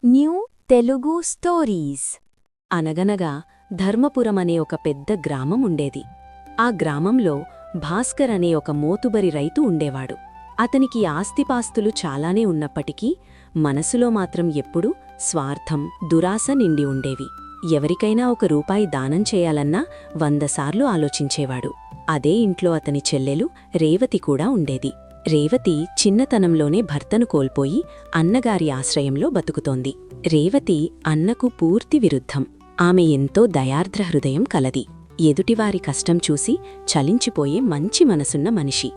New Telugu stories. అనగనగా ధర్మపురం అనే ఒక పెద్ద గ్రామం ఉండేది. ఆ గ్రామంలో భాస్కర్ అనే ఒక మోతుబరి రైతు ఉండేవాడు. అతనికి ఆస్తిపాస్తులు చాలానే ఉన్నప్పటికీ మనసులో మాత్రం ఎప్పుడూ స్వార్థం, దురాశ నిండి ఉండేవి. ఎవరికైనా ఒక రూపాయి దానం చేయాలన్నా 100 సార్లు ఆలోచించేవాడు. అదే ఇంట్లో అతని చెల్లెలు రేవతి కూడా ఉండేది. రేవతి చిన్నతనంలోనే భర్తను కోల్పోయి అన్నగారి ఆశ్రయంలో బతుకుతోంది. రేవతి అన్నకు పూర్తి విరుద్ధం. ఆమె ఎంతో దయార్ద్ర హృదయం కలది. ఎదుటివారి కష్టం చూసి చలించిపోయే మంచి మనసున్న మనిషి.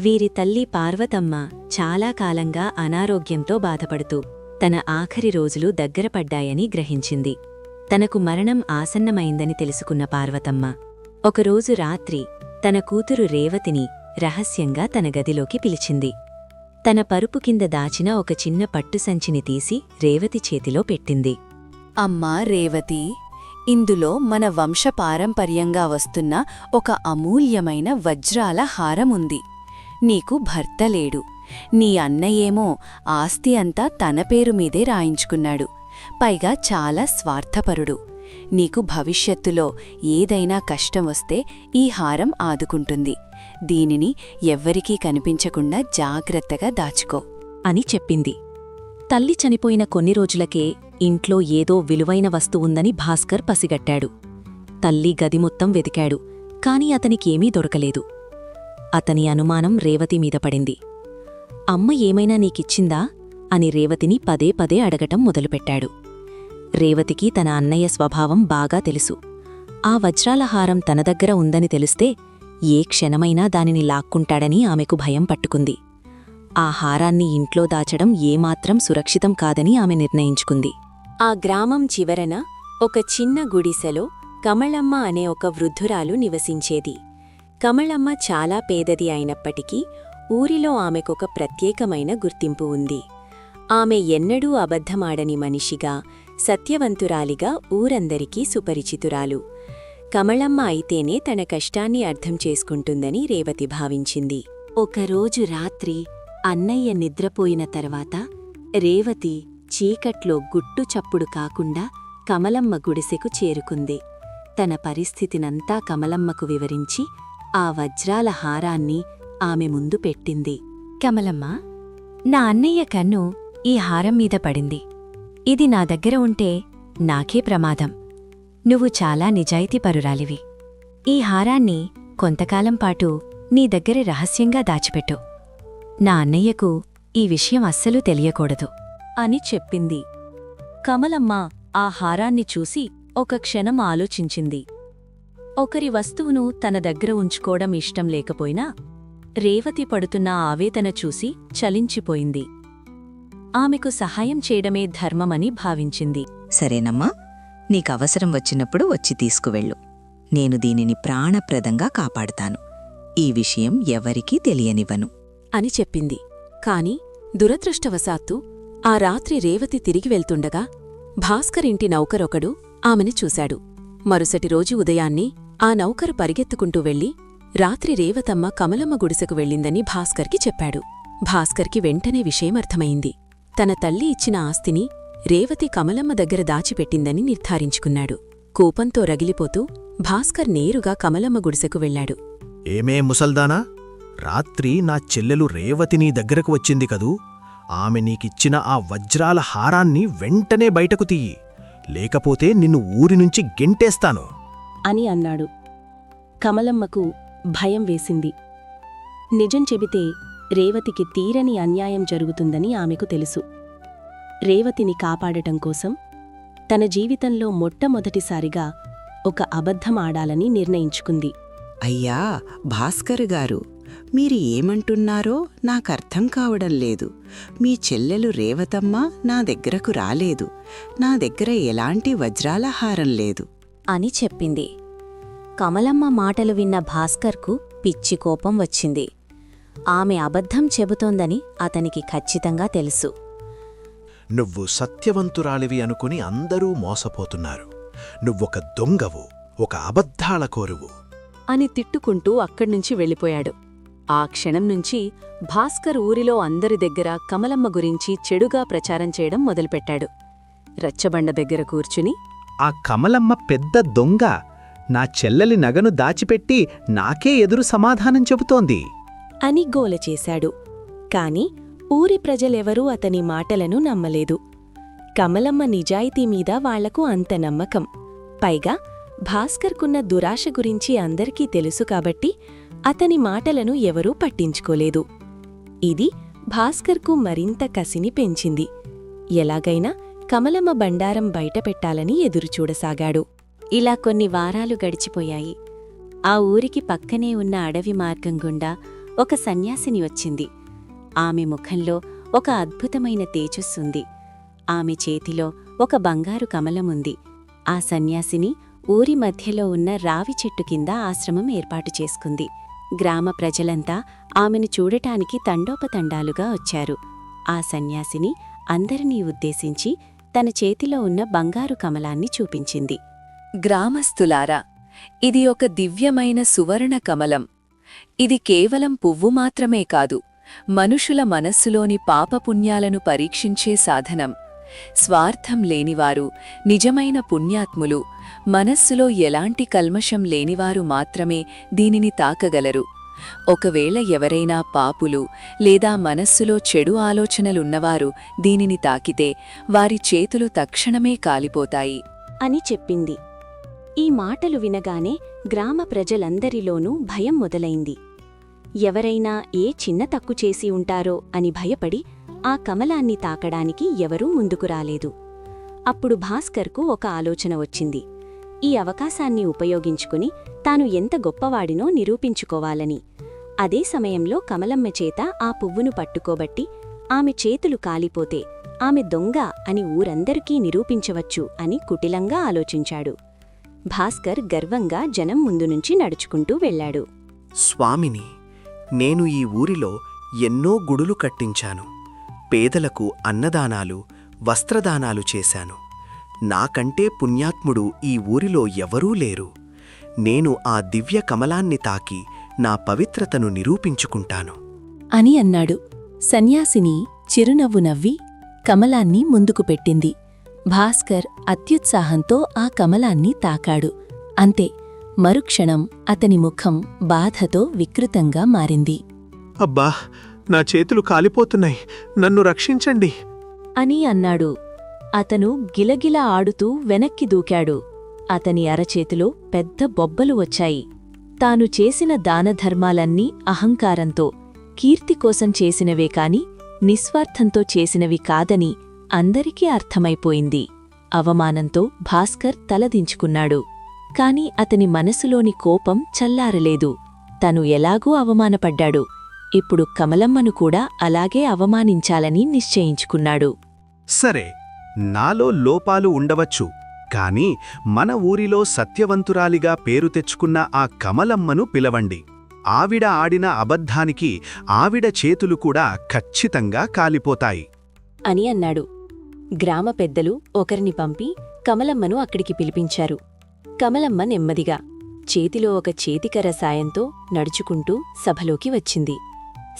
వీరి తల్లి పార్వతమ్మ చాలా కాలంగా అనారోగ్యంతో బాధపడుతూ తన ఆఖరి రోజులు దగ్గరపడ్డాయని గ్రహించింది. తనకు మరణం ఆసన్నమైందని తెలుసుకున్న పార్వతమ్మ ఒకరోజు రాత్రి తన కూతురు రేవతిని రహస్యంగా తన గదిలోకి పిలిచింది. తన పరుపు కింద దాచిన ఒక చిన్న పట్టుసంచిని తీసి రేవతి చేతిలో పెట్టింది. అమ్మా రేవతి, ఇందులో మన వంశపారంపర్యంగా వస్తున్న ఒక అమూల్యమైన వజ్రాల హారముంది. నీకు భర్త లేడు. నీ అన్నయేమో ఆస్తి అంతా తన పేరు మీదే రాయించుకున్నాడు. పైగా చాలా స్వార్థపరుడు. నీకు భవిష్యత్తులో ఏదైనా కష్టం వస్తే ఈ హారం ఆదుకుంటుంది. దీనిని ఎవ్వరికీ కనిపించకుండా జాగ్రత్తగా దాచుకో అని చెప్పింది. తల్లి చనిపోయిన కొన్ని రోజులకే ఇంట్లో ఏదో విలువైన వస్తువుందని భాస్కర్ పసిగట్టాడు. తల్లి గది మొత్తం వెతికాడు, కాని అతనికేమీ దొరకలేదు. అతని అనుమానం రేవతి మీద పడింది. అమ్మ ఏమైనా నీకిచ్చిందా అని రేవతిని పదే పదే అడగటం మొదలుపెట్టాడు. రేవతికి తన అన్నయ్య స్వభావం బాగా తెలుసు. ఆ వజ్రాల హారం తన దగ్గర ఉందని తెలిస్తే ఏ క్షణమైనా దానిని లాక్కుంటాడని ఆమెకు భయం పట్టుకుంది. ఆ హారాన్ని ఇంట్లో దాచడం ఏమాత్రం సురక్షితం కాదని ఆమె నిర్ణయించుకుంది. ఆ గ్రామం చివరన ఒక చిన్న గుడిసెలో కమలమ్మ అనే ఒక వృద్ధురాలు నివసించేది. కమలమ్మ చాలా పేదది అయినప్పటికీ ఊరిలో ఆమెకొక ప్రత్యేకమైన గుర్తింపు ఉంది. ఆమె ఎన్నడూ అబద్ధమాడని మనిషిగా, సత్యవంతురాలిగా ఊరందరికీ సుపరిచితురాలు. కమలమ్మ అయితేనే తన కష్టాన్ని అర్థం చేసుకుంటుందని రేవతి భావించింది. ఒకరోజు రాత్రి అన్నయ్య నిద్రపోయిన తర్వాత రేవతి చీకట్లో గుట్టు చప్పుడు కాకుండా కమలమ్మ గుడిసెకు చేరుకుంది. తన పరిస్థితినంతా కమలమ్మకు వివరించి ఆ వజ్రాల హారాన్ని ఆమె ముందు పెట్టింది. కమలమ్మ, నా అన్నయ్య కన్ను ఈ హారం మీద పడింది. ఇది నా దగ్గర ఉంటే నాకే ప్రమాదం. నువ్వు చాలా నిజాయితీపరురాలివి. ఈ హారాన్ని కొంతకాలం పాటు నీ దగ్గర రహస్యంగా దాచిపెట్టు. నా అన్నయ్యకు ఈ విషయం అస్సలు తెలియకూడదు అని చెప్పింది. కమలమ్మ ఆ హారాన్ని చూసి ఒక క్షణం ఆలోచించింది. ఒకరి వస్తువును తన దగ్గర ఉంచుకోవడం ఇష్టం లేకపోయినా రేవతి పడుతున్న ఆవేదన చూసి చలించిపోయింది. ఆమెకు సహాయం చేయడమే ధర్మమని భావించింది. సరేనమ్మా, నీకవసరం వచ్చినప్పుడు వచ్చి తీసుకువెళ్ళు. నేను దీనిని ప్రాణప్రదంగా కాపాడుతాను. ఈ విషయం ఎవరికీ తెలియనివ్వను అని చెప్పింది. కాని దురదృష్టవశాత్తు ఆ రాత్రి రేవతి తిరిగి వెళ్తుండగా భాస్కర్ ఇంటి నౌకరొకడు ఆమెను చూశాడు. మరుసటి రోజు ఉదయాన్నే ఆ నౌకరు పరిగెత్తుకుంటూ వెళ్లి రాత్రి రేవతమ్మ కమలమ్మ గుడిసెకు వెళ్ళిందని భాస్కర్కి చెప్పాడు. భాస్కర్కి వెంటనే విషయమర్థమైంది. తన తల్లి ఇచ్చిన ఆస్తిని రేవతి కమలమ్మ దగ్గర దాచిపెట్టిందని నిర్ధారించుకున్నాడు. కోపంతో రగిలిపోతూ భాస్కర్ నేరుగా కమలమ్మ గుడిసెకు వెళ్లాడు. ఏమే ముసల్దానా, రాత్రి నా చెల్లెలు రేవతి నీ దగ్గరకు వచ్చింది కదూ. ఆమె నీకిచ్చిన ఆ వజ్రాల హారాన్ని వెంటనే బయటకు తీయి, లేకపోతే నిన్ను ఊరినుంచి గెంటేస్తాను అని అన్నాడు. కమలమ్మకు భయం వేసింది. నిజం చెబితే రేవతికి తీరని అన్యాయం జరుగుతుందని ఆమెకు తెలుసు. రేవతిని కాపాడటం కోసం తన జీవితంలో మొట్టమొదటిసారిగా ఒక అబద్ధం ఆడాలని నిర్ణయించుకుంది. అయ్యా భాస్కర్ గారు, మీరు ఏమంటున్నారో నాకర్థం కావడం లేదు. మీ చెల్లెలు రేవతమ్మ నా దగ్గరకు రాలేదు. నా దగ్గర ఎలాంటి వజ్రాల హారం లేదు అని చెప్పింది. కమలమ్మ మాటలు విన్న భాస్కర్కు పిచ్చి కోపం వచ్చింది. ఆమె అబద్ధం చెబుతోందని అతనికి ఖచ్చితంగా తెలుసు. నువ్వు సత్యవంతురాలివి అనుకుని అందరూ మోసపోతున్నారు. నువ్వొక దొంగవు, ఒక అబద్ధాల కోరువు అని తిట్టుకుంటూ అక్కడ్నుంచి వెళ్ళిపోయాడు. ఆ క్షణం నుంచి భాస్కర్ ఊరిలో అందరి దగ్గర కమలమ్మ గురించి చెడుగా ప్రచారం చేయడం మొదలుపెట్టాడు. రచ్చబండ దగ్గర కూర్చుని, ఆ కమలమ్మ పెద్ద దొంగ. నా చెల్లెలి నగను దాచిపెట్టి నాకే ఎదురు సమాధానం చెబుతోంది అని గోల చేశాడు. కాని ఊరి ప్రజలెవరూ అతని మాటలను నమ్మలేదు. కమలమ్మ నిజాయితీ మీద వాళ్లకు అంత నమ్మకం. పైగా భాస్కర్కున్న దురాశ గురించి అందరికీ తెలుసు కాబట్టి అతని మాటలను ఎవరూ పట్టించుకోలేదు. ఇది భాస్కర్కు మరింత కసిని పెంచింది. ఎలాగైనా కమలమ్మ బండారం బయటపెట్టాలని ఎదురుచూడసాగాడు. ఇలా కొన్ని వారాలు గడిచిపోయాయి. ఆ ఊరికి పక్కనే ఉన్న అడవి మార్గం గుండా ఒక సన్యాసిని వచ్చింది. ఆమె ముఖంలో ఒక అద్భుతమైన తేజస్సుంది. ఆమె చేతిలో ఒక బంగారు కమలముంది. ఆ సన్యాసిని ఊరి మధ్యలో ఉన్న రావి చెట్టు కింద ఆశ్రమం ఏర్పాటు చేసుకుంది. గ్రామ ప్రజలంతా ఆమెను చూడటానికి తండోపతండాలుగా వచ్చారు. ఆ సన్యాసిని అందరినీ ఉద్దేశించి తన చేతిలో ఉన్న బంగారు కమలాన్ని చూపించింది. గ్రామస్థులారా, ఇది ఒక దివ్యమైన సువర్ణ కమలం. ఇది కేవలం పువ్వు మాత్రమే కాదు, మనుషుల మనస్సులోని పాపపుణ్యాలను పరీక్షించే సాధనం. స్వార్థం లేనివారు, నిజమైన పుణ్యాత్ములు, మనస్సులో ఎలాంటి కల్మషం లేనివారు మాత్రమే దీనిని తాకగలరు. ఒకవేళ ఎవరైనా పాపులు లేదా మనస్సులో చెడు ఆలోచనలున్నవారు దీనిని తాకితే వారి చేతులు తక్షణమే కాలిపోతాయి అని చెప్పింది. ఈ మాటలు వినగానే గ్రామ ప్రజలందరిలోనూ భయం మొదలైంది. ఎవరైనా ఏ చిన్న తక్కు చేసి ఉంటారో అని భయపడి ఆ కమలాన్ని తాకడానికి ఎవరూ ముందుకు రాలేదు. అప్పుడు భాస్కర్కు ఒక ఆలోచన వచ్చింది. ఈ అవకాశాన్ని ఉపయోగించుకుని తాను ఎంత గొప్పవాడినో నిరూపించుకోవాలని. అదే సమయంలో కమలమ్మ చేత ఆ పువ్వును పట్టుకోబట్టి ఆమె చేతులు కాలిపోతే ఆమె దొంగ అని ఊరందరికీ నిరూపించవచ్చు అని కుటిలంగా ఆలోచించాడు. భాస్కర్ గర్వంగా జనం ముందు నుంచి నడుచుకుంటూ వెళ్లాడు. స్వామిని, నేను ఈ ఊరిలో ఎన్నో గుడులు కట్టించాను. పేదలకు అన్నదానాలు, వస్త్రదానాలు చేశాను. నాకంటే పుణ్యాత్ముడు ఈ ఊరిలో ఎవరూ లేరు. నేను ఆ దివ్య కమలాన్ని తాకి నా పవిత్రతను నిరూపించుకుంటాను అని అన్నాడు. సన్యాసిని చిరునవ్వు నవ్వి కమలాన్ని ముందుకు పెట్టింది. భాస్కర్ అత్యుత్సాహంతో ఆ కమలాన్ని తాకాడు. అంతే, మరుక్షణం అతని ముఖం బాధతో వికృతంగా మారింది. అబ్బా, నా చేతులు కాలిపోతున్నాయి, నన్ను రక్షించండి అని అన్నాడు. అతను గిలగిల ఆడుతూ వెనక్కి దూకాడు. అతని అరచేతిలో పెద్ద బొబ్బలు వచ్చాయి. తాను చేసిన దానధర్మాలన్నీ అహంకారంతో, కీర్తి కోసం చేసినవే కాని నిస్వార్థంతో చేసినవి కాదని అందరికీ అర్థమైపోయింది. అవమానంతో భాస్కర్ తలదించుకున్నాడు. కాని అతని మనసులోని కోపం చల్లారలేదు. తను ఎలాగూ అవమానపడ్డాడు. ఇప్పుడు కమలమ్మను కూడా అలాగే అవమానించాలని నిశ్చయించుకున్నాడు. సరే, నాలో లోపాలు ఉండవచ్చు, కాని మన ఊరిలో సత్యవంతురాలిగా పేరు తెచ్చుకున్న ఆ కమలమ్మను పిలవండి. ఆవిడ ఆడిన అబద్ధానికి ఆవిడ చేతులు కూడా ఖచ్చితంగా కాలిపోతాయి అని అన్నాడు. గ్రామ పెద్దలు ఒకరిని పంపి కమలమ్మను అక్కడికి పిలిపించారు. కమలమ్మ నెమ్మదిగా చేతిలో ఒక చేతికర్ర సాయంతో నడుచుకుంటూ సభలోకి వచ్చింది.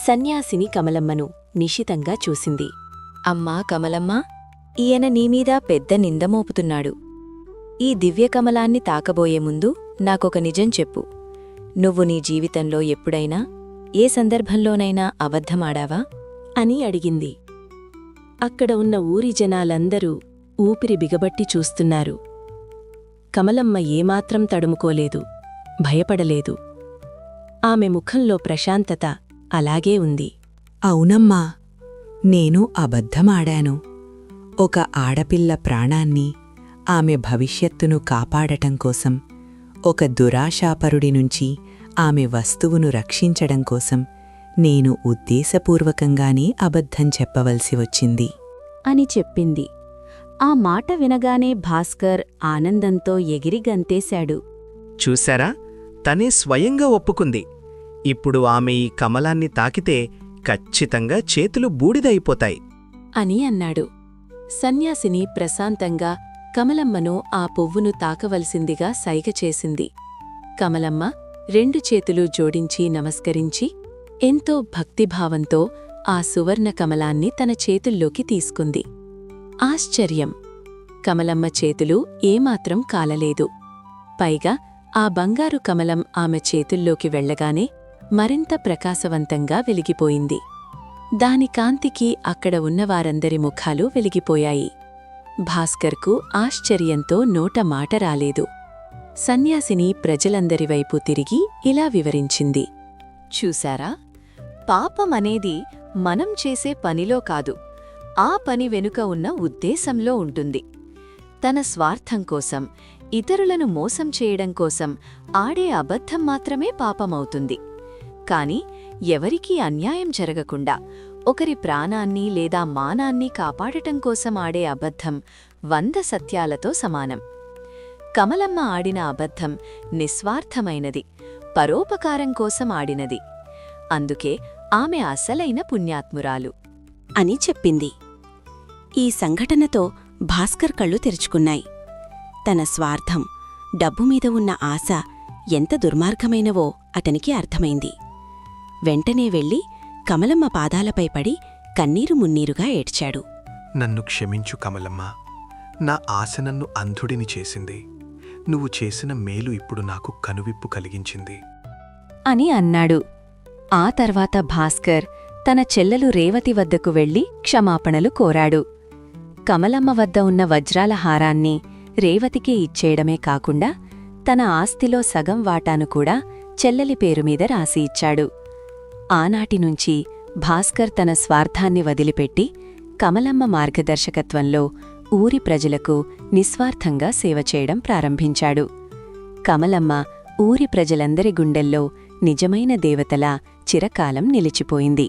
సన్యాసిని కమలమ్మను నిశితంగా చూసింది. అమ్మా కమలమ్మ, ఈయన నీమీద పెద్ద నిందమోపుతున్నాడు. ఈ దివ్యకమలాన్ని తాకబోయే ముందు నాకొక నిజం చెప్పు. నువ్వు నీ జీవితంలో ఎప్పుడైనా, ఏ సందర్భంలోనైనా అబద్ధమాడావా అని అడిగింది. అక్కడ ఉన్న ఊరి జనాలందరూ ఊపిరి బిగబట్టి చూస్తున్నారు. కమలమ్మ ఏమాత్రం తడుముకోలేదు, భయపడలేదు. ఆమె ముఖంలో ప్రశాంతత అలాగే ఉంది. అవునమ్మా, నేను అబద్ధమాడాను. ఒక ఆడపిల్ల ప్రాణాన్ని, ఆమె భవిష్యత్తును కాపాడటం కోసం, ఒక దురాశాపరుడి నుంచి ఆమె వస్తువును రక్షించడం కోసం నేను ఉద్దేశపూర్వకంగానే అబద్ధం చెప్పవలసి వచ్చింది అని చెప్పింది. ఆ మాట వినగానే భాస్కర్ ఆనందంతో ఎగిరి గంతేశాడు. చూశారా, తనే స్వయంగా ఒప్పుకుంది. ఇప్పుడు ఆమె ఈ కమలాన్ని తాకితే ఖచ్చితంగా చేతులు బూడిదైపోతాయి అని అన్నాడు. సన్యాసిని ప్రశాంతంగా కమలమ్మను ఆ పువ్వును తాకవలసిందిగా సైగ చేసింది. కమలమ్మ 2 చేతులు జోడించి నమస్కరించి ఎంతో భక్తిభావంతో ఆ సువర్ణ కమలాన్ని తన చేతుల్లోకి తీసుకుంది. ఆశ్చర్యం! కమలమ్మ చేతులు ఏమాత్రం కాలలేదు. పైగా ఆ బంగారు కమలం ఆమె చేతుల్లోకి వెళ్లగానే మరింత ప్రకాశవంతంగా వెలిగిపోయింది. దాని కాంతికి అక్కడ ఉన్నవారందరి ముఖాలు వెలిగిపోయాయి. భాస్కర్కు ఆశ్చర్యంతో నోట మాట రాలేదు. సన్యాసిని ప్రజలందరివైపు తిరిగి ఇలా వివరించింది. చూశారా, పాపమనేది మనం చేసే పనిలో కాదు, ఆ పని వెనుక ఉన్న ఉద్దేశంలో ఉంటుంది. తన స్వార్థం కోసం, ఇతరులను మోసం చేయడం కోసం ఆడే అబద్ధం మాత్రమే పాపమవుతుంది. కాని ఎవరికీ అన్యాయం జరగకుండా ఒకరి ప్రాణాన్ని లేదా మానాన్ని కాపాడటం కోసం ఆడే అబద్ధం 100 సత్యాలతో సమానం. కమలమ్మ ఆడిన అబద్ధం నిస్వార్థమైనది, పరోపకారం కోసం ఆడినది. అందుకే ఆమె అసలైన పుణ్యాత్మురాలు అని చెప్పింది. ఈ సంఘటనతో భాస్కర్ కళ్ళు తెరుచుకున్నాయి. తన స్వార్థం, డబ్బు మీద ఉన్న ఆశ ఎంత దుర్మార్గమైనవో అతనికి అర్థమైంది. వెంటనే వెళ్ళి కమలమ్మ పాదాలపై పడి కన్నీరు మున్నీరుగా ఏడ్చాడు. నన్ను క్షమించు కమలమ్మ, నా ఆశ నన్ను అంధుడిని చేసింది. నువ్వు చేసిన మేలు ఇప్పుడు నాకు కనువిప్పు కలిగించింది అని అన్నాడు. ఆ తర్వాత భాస్కర్ తన చెల్లెలు రేవతి వద్దకు వెళ్లి క్షమాపణలు కోరాడు. కమలమ్మ వద్ద ఉన్న వజ్రాల హారాన్ని రేవతికే ఇచ్చేయడమే కాకుండా తన ఆస్తిలో సగం వాటాను కూడా చెల్లెలి పేరుమీద రాసి ఇచ్చాడు. ఆనాటినుంచి భాస్కర్ తన స్వార్థాన్ని వదిలిపెట్టి కమలమ్మ మార్గదర్శకత్వంలో ఊరి ప్రజలకు నిస్వార్థంగా సేవ చేయడం ప్రారంభించాడు. కమలమ్మ ఊరి ప్రజలందరి గుండెల్లో నిజమైన దేవతలా చిరకాలం నిలిచిపోయింది.